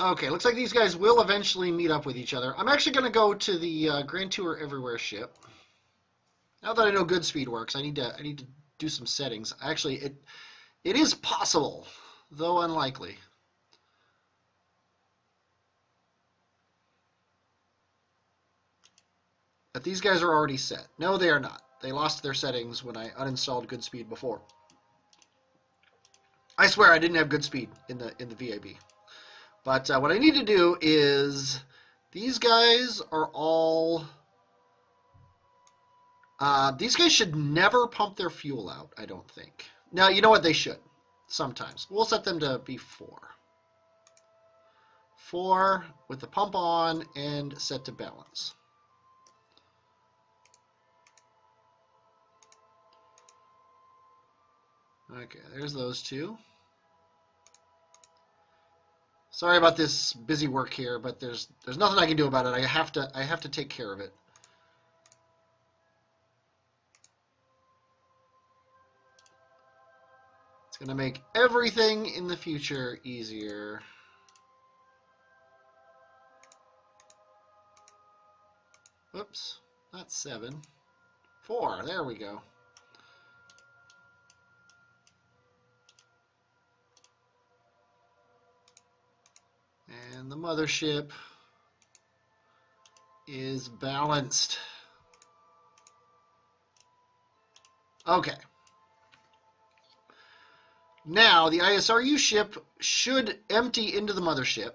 Okay, looks like these guys will eventually meet up with each other. I'm actually going to go to the Grand Tour Everywhere ship. Now that I know Goodspeed works, I need to do some settings. Actually, it is possible, though unlikely. But these guys are already set. No, they are not. They lost their settings when I uninstalled Goodspeed before. I swear I didn't have Goodspeed in the VAB. But what I need to do is these guys are all. These guys should never pump their fuel out, I don't think. Now, you know what? They should. Sometimes. We'll set them to be 4. 4 with the pump on and set to balance. Okay, there's those two. Sorry about this busy work here, but there's nothing I can do about it. I have to take care of it. It's going to make everything in the future easier. Whoops, not 7. 4, there we go. And the mothership is balanced. Okay. Now, the ISRU ship should empty into the mothership.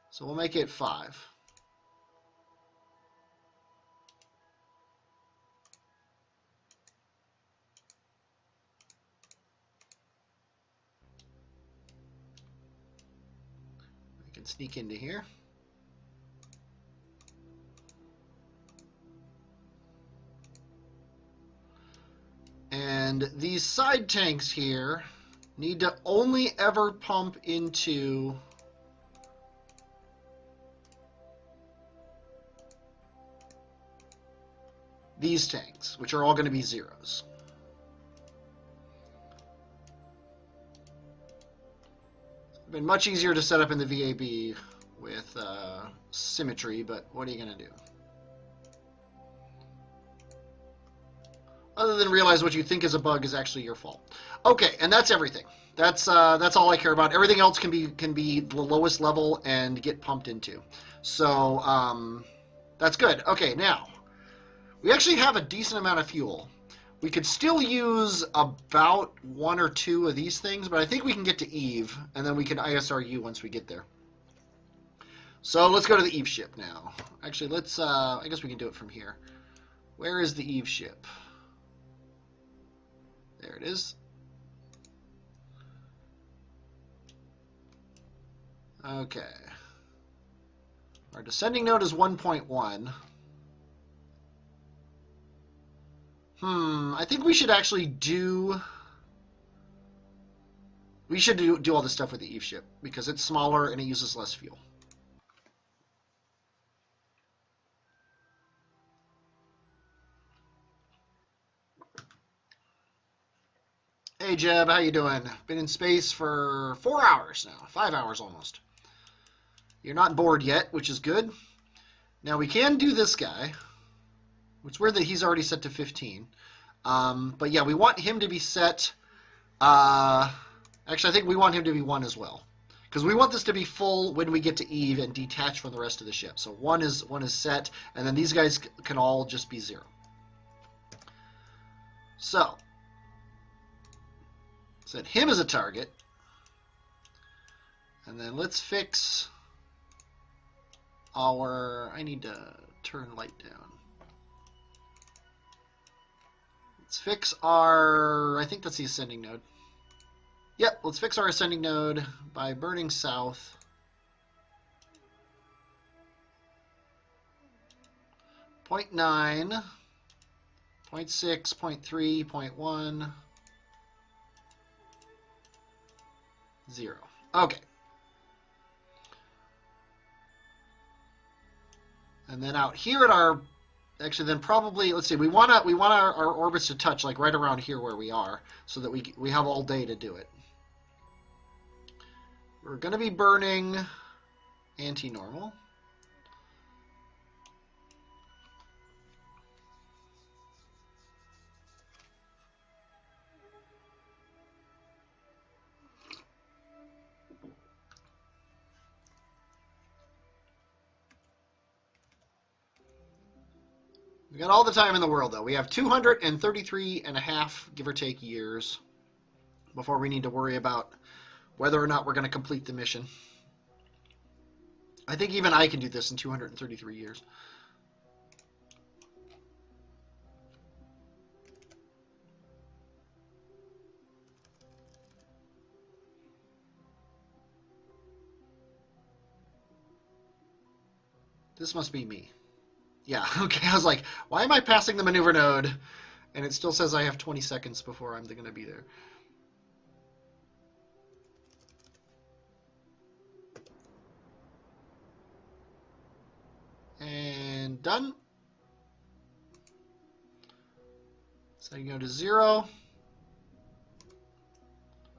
So we'll make it 5. I can sneak into here. And these side tanks here need to only ever pump into these tanks, which are all going to be zeros. It's been much easier to set up in the VAB with symmetry, but what are you going to do? Other than realize what you think is a bug is actually your fault. Okay, and that's everything. That's all I care about. Everything else can be the lowest level and get pumped into. So that's good. Okay, now we actually have a decent amount of fuel. We could still use about 1 or 2 of these things, but I think we can get to Eve, and then we can ISRU once we get there. So let's go to the Eve ship now. Actually, let's. I guess we can do it from here. Where is the Eve ship? There it is. Okay. Our descending node is 1.1. I think we should actually do... We should do all this stuff with the Eve ship, because it's smaller and it uses less fuel. Hey Jeb, how you doing? Been in space for 4 hours now, 5 hours almost. You're not bored yet, which is good. Now we can do this guy, which weird that he's already set to 15. But yeah, we want him to be set. Actually, I think we want him to be 1 as well, because we want this to be full when we get to Eve and detach from the rest of the ship. So 1 is set, and then these guys can all just be 0. So set him as a target, and then let's fix our... I need to turn light down. Let's fix our... I think that's the ascending node. Yep, let's fix our ascending node by burning south. .9, 0.6, 0.3, 0.1, 0. Okay. And then out here at our, actually then probably, let's see, we want our orbits to touch like right around here where we are, so that we have all day to do it. We're going to be burning anti-normal. We got all the time in the world, though. We have 233 and a half, give or take, years before we need to worry about whether or not we're going to complete the mission. I think even I can do this in 233 years. This must be me. Yeah, okay. I was like, why am I passing the maneuver node? And it still says I have 20 seconds before I'm going to be there. And done. So you go to 0.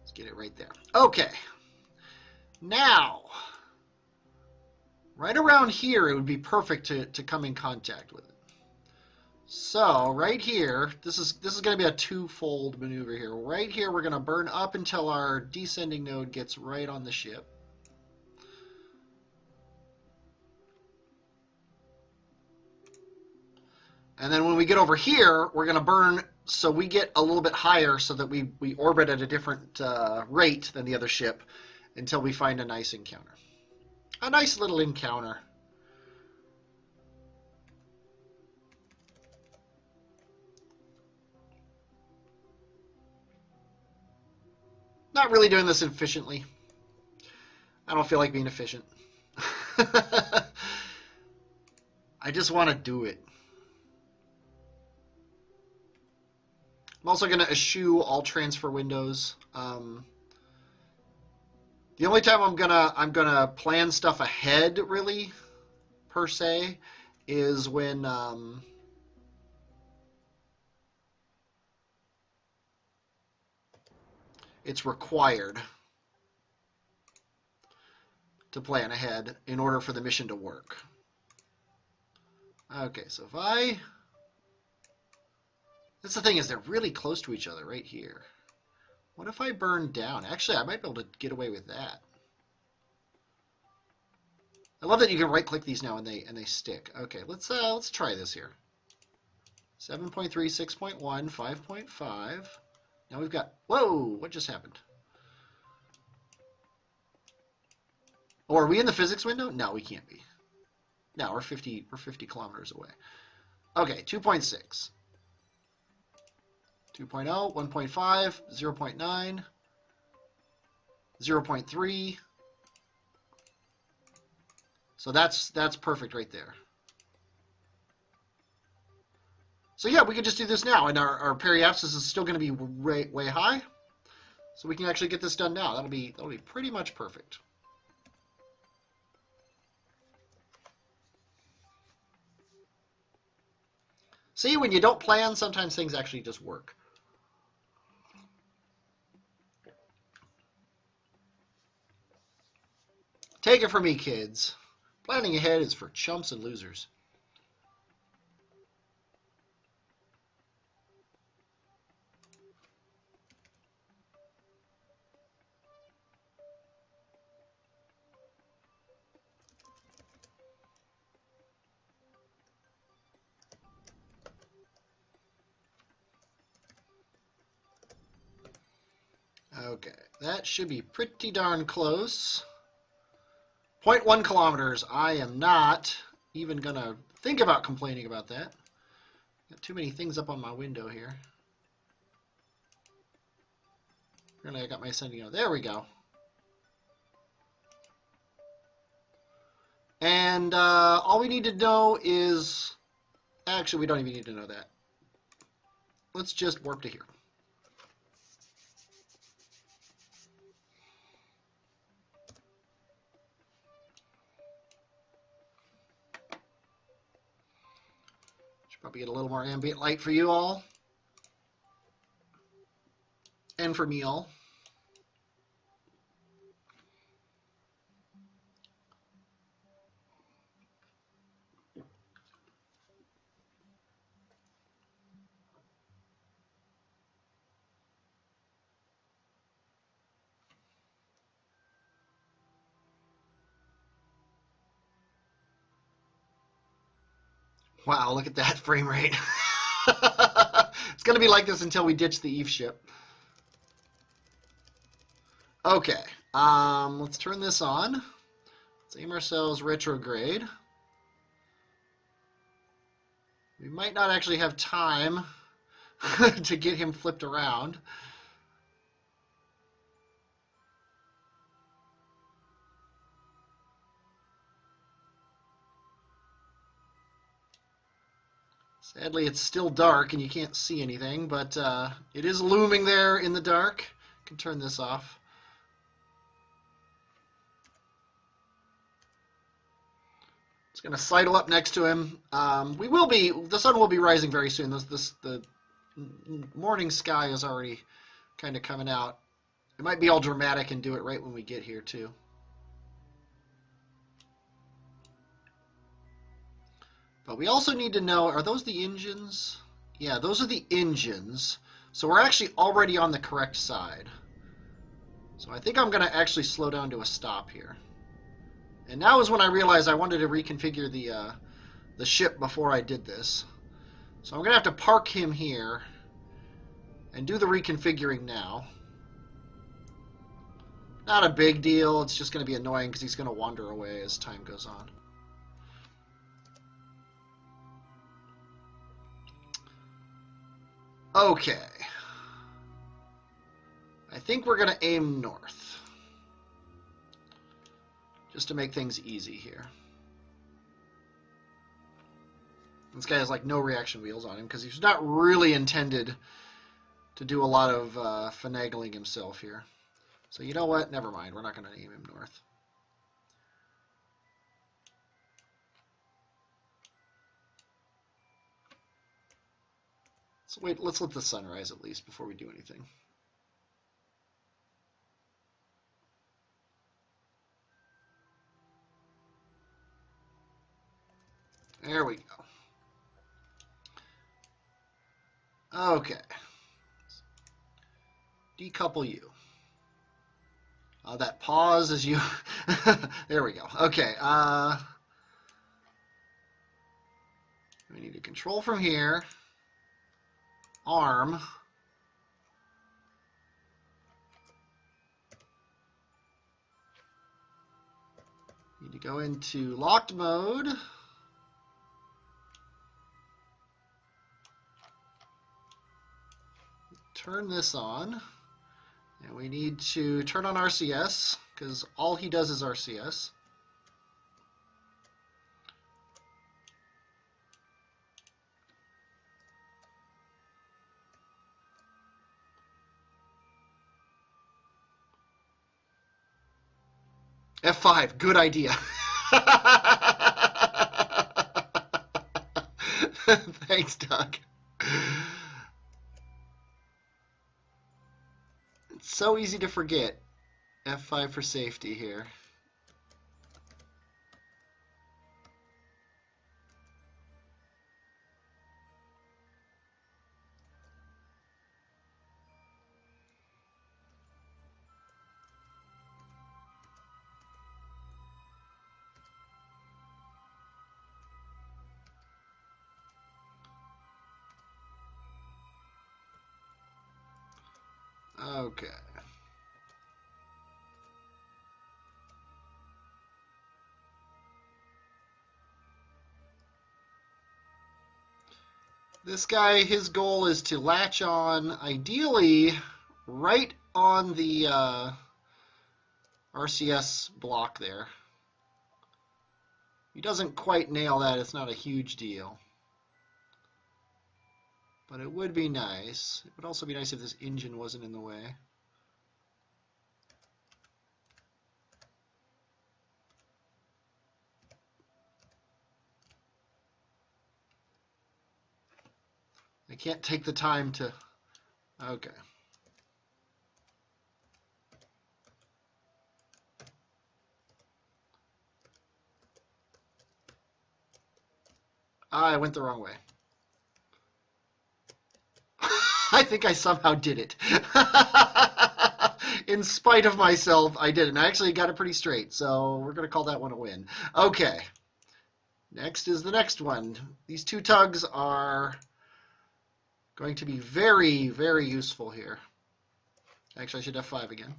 Let's get it right there. Okay. Now, right around here, it would be perfect to come in contact with it. So right here, this is going to be a twofold maneuver here. Right here, we're going to burn up until our descending node gets right on the ship. And then when we get over here, we're going to burn so we get a little bit higher so that we orbit at a different rate than the other ship until we find a nice encounter. A nice little encounter. Not really doing this efficiently. I don't feel like being efficient. I just want to do it. I'm also going to eschew all transfer windows. The only time I'm gonna plan stuff ahead, really, per se, is when it's required to plan ahead in order for the mission to work. Okay, so if I... That's the thing, is they're really close to each other right here. What if I burn down? Actually, I might be able to get away with that. I love that you can right-click these now and they stick. Okay, let's try this here. 7.3, 6.1, 5.5. Now we've got... Whoa! What just happened? Oh, are we in the physics window? No, we can't be. No, we're 50 kilometers away. Okay, 2.6. 2.0, 1.5, 0.9, 0.3. So that's perfect right there. So yeah, we can just do this now, and our periapsis is still going to be way high. So we can actually get this done now. That'll be pretty much perfect. See, when you don't plan, sometimes things actually just work. Take it from me, kids. Planning ahead is for chumps and losers. Okay, that should be pretty darn close. 0.1 kilometers. I am not even going to think about complaining about that. Got too many things up on my window here. Apparently I got my ascending node. There we go. And all we need to know is... Actually, we don't even need to know that. Let's just warp to here. Probably get a little more ambient light for you all. And for me all. Wow, look at that frame rate. It's going to be like this until we ditch the Eve ship. Okay, let's turn this on. Let's aim ourselves retrograde. We might not actually have time to get him flipped around. Sadly, it's still dark and you can't see anything, but it is looming there in the dark. I can turn this off. It's going to sidle up next to him. The sun will be rising very soon. The morning sky is already kind of coming out. It might be all dramatic and do it right when we get here, too. But we also need to know, are those the engines? Yeah, those are the engines. So we're actually already on the correct side. So I think I'm going to actually slow down to a stop here. And now is when I realized I wanted to reconfigure the ship before I did this. So I'm going to have to park him here and do the reconfiguring now. Not a big deal. It's just going to be annoying because he's going to wander away as time goes on. Okay. I think we're going to aim north. Just to make things easy here. This guy has like no reaction wheels on him because he's not really intended to do a lot of finagling himself here. So you know what? Never mind. We're not going to aim him north. So wait, let's let the sun rise at least before we do anything. There we go. Okay. Decouple you. That pause as you... There we go. Okay. We need to control from here. Arm. Need to go into locked mode. Turn this on. And we need to turn on RCS because all he does is RCS. F5, good idea. Thanks, Doug. It's so easy to forget. F5 for safety here. Okay. This guy, his goal is to latch on, ideally, right on the RCS block there. He doesn't quite nail that. It's not a huge deal. But it would be nice. It would also be nice if this engine wasn't in the way. I can't take the time to... Okay. I went the wrong way. I think I somehow did it. In spite of myself, I did it. And I actually got it pretty straight, so we're going to call that one a win. Okay. Next is the next one. These two tugs are going to be very, very useful here. Actually, I should F5 again.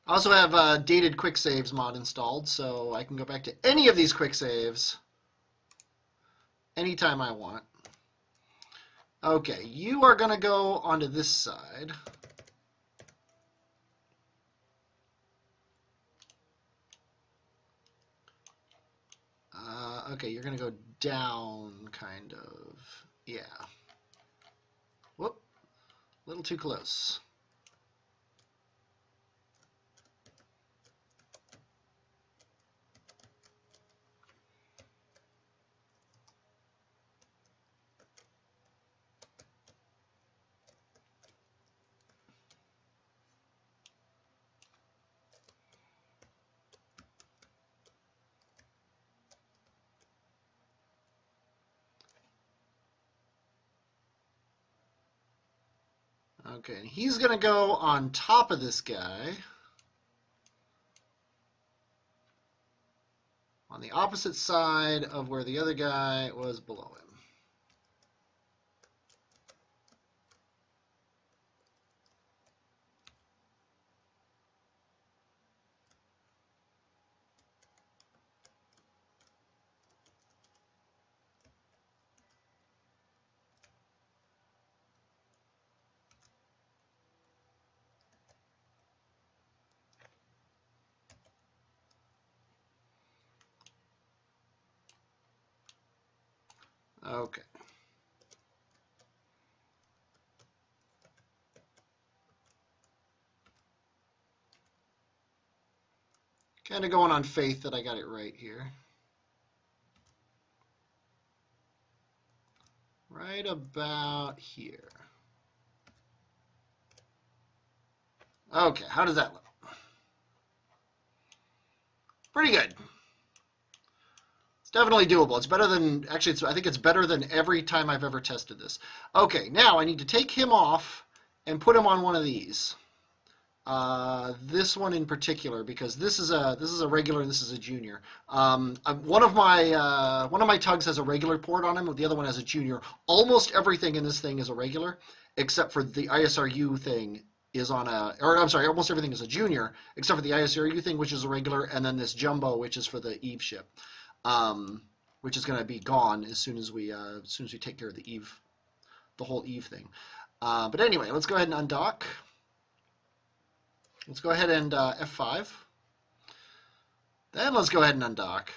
I also have dated quick saves mod installed, so I can go back to any of these quick saves anytime I want. Okay, you are going to go onto this side. Okay, you're going to go down, kind of. Yeah. Whoop. A little too close. Okay, and he's going to go on top of this guy. On the opposite side of where the other guy was below him. Okay. Kind of going on faith that I got it right here. Right about here. Okay, how does that look? Pretty good. It's definitely doable. It's better than, actually, I think it's better than every time I've ever tested this. Okay, now I need to take him off and put him on one of these. This one in particular, because this is a regular and this is a junior. One of my tugs has a regular port on him, the other one has a junior. Almost everything in this thing is a regular, except for the ISRU thing is on a, or I'm sorry, almost everything is a junior, except for the ISRU thing, which is a regular, and then this jumbo, which is for the Eve ship, which is going to be gone as soon as we take care of the whole Eve thing. But anyway, let's go ahead and undock. Let's go ahead and F5. Then let's go ahead and undock.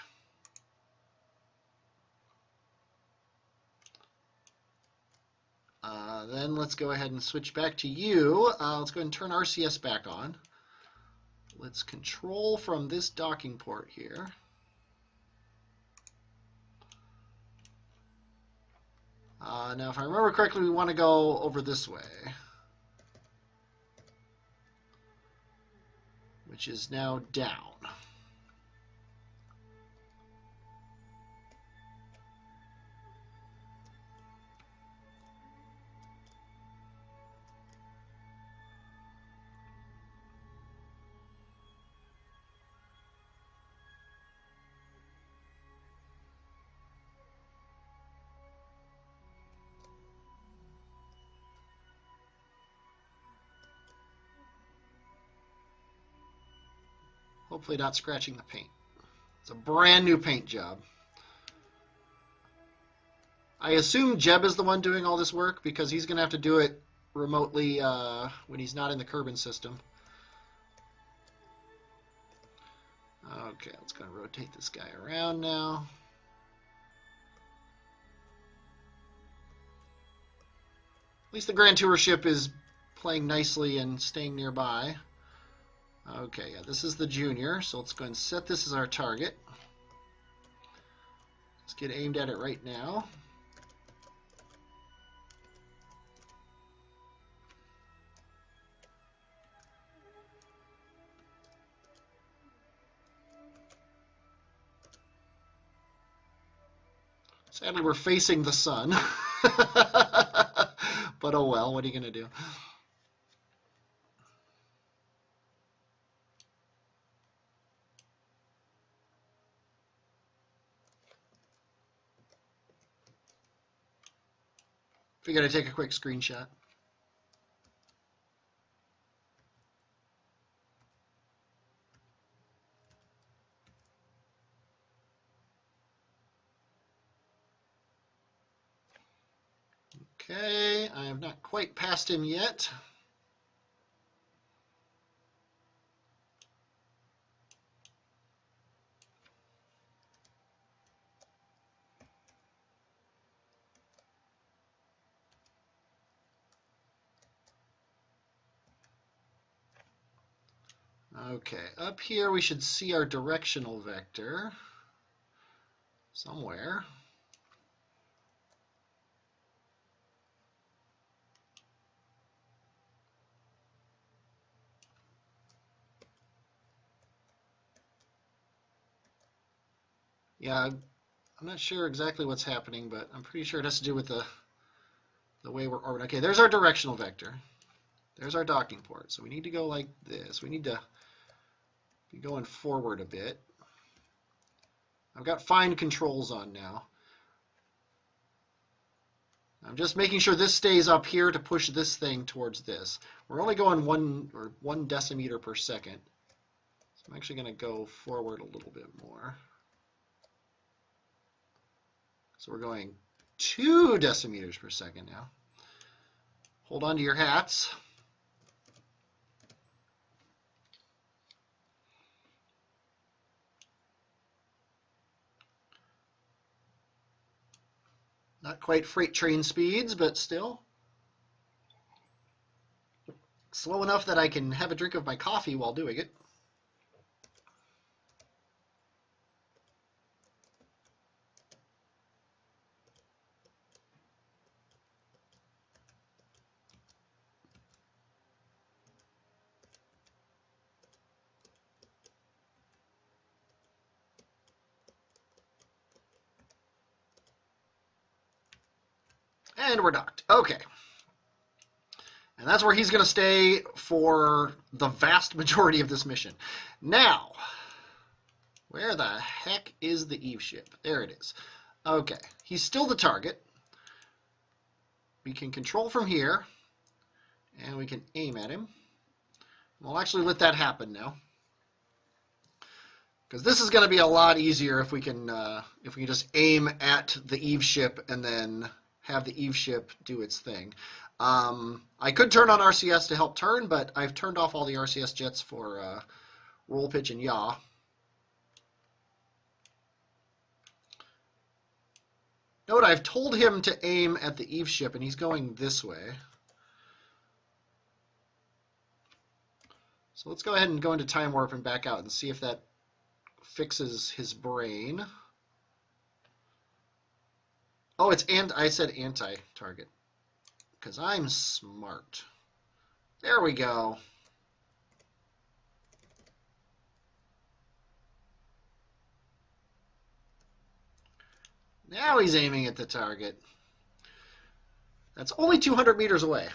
Then let's go ahead and switch back to you. Let's go ahead and turn RCS back on. Let's control from this docking port here. Now, if I remember correctly, we want to go over this way, which is now down. Hopefully not scratching the paint. It's a brand new paint job. I assume Jeb is the one doing all this work because he's going to have to do it remotely when he's not in the Kerbin system. Okay, let's go and rotate this guy around now. At least the Grand Tour ship is playing nicely and staying nearby. Okay, yeah, this is the junior, so let's go and set this as our target. Let's get aimed at it right now. Sadly, we're facing the sun. But oh well, what are you going to do? Figured I'd take a quick screenshot. Okay, I have not quite passed him yet. Okay, up here we should see our directional vector somewhere. Yeah, I'm not sure exactly what's happening, but I'm pretty sure it has to do with the way we're orbiting. Okay, there's our directional vector. There's our docking port. So we need to go like this. We need to be going forward a bit. I've got fine controls on now. I'm just making sure this stays up here to push this thing towards this. We're only going one decimeter per second. So I'm actually going to go forward a little bit more. So we're going 2 decimeters per second now. Hold on to your hats. Not quite freight train speeds, but still. Slow enough that I can have a drink of my coffee while doing it. And we're docked. Okay. And that's where he's going to stay for the vast majority of this mission. Now, where the heck is the Eve ship? There it is. Okay. He's still the target. We can control from here, and we can aim at him. We'll actually let that happen now, because this is going to be a lot easier if we can just aim at the Eve ship and then have the Eve ship do its thing. I could turn on RCS to help turn, but I've turned off all the RCS jets for roll, pitch, and yaw. Note I've told him to aim at the Eve ship, and he's going this way. So let's go ahead and go into time warp and back out and see if that fixes his brain. Oh, I said anti-target, because I'm smart. There we go. Now he's aiming at the target. That's only 200 meters away.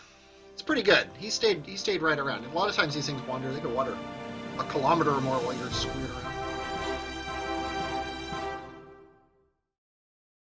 It's pretty good. He stayed right around. A lot of times these things wander. They could wander a kilometer or more while you're screwing around.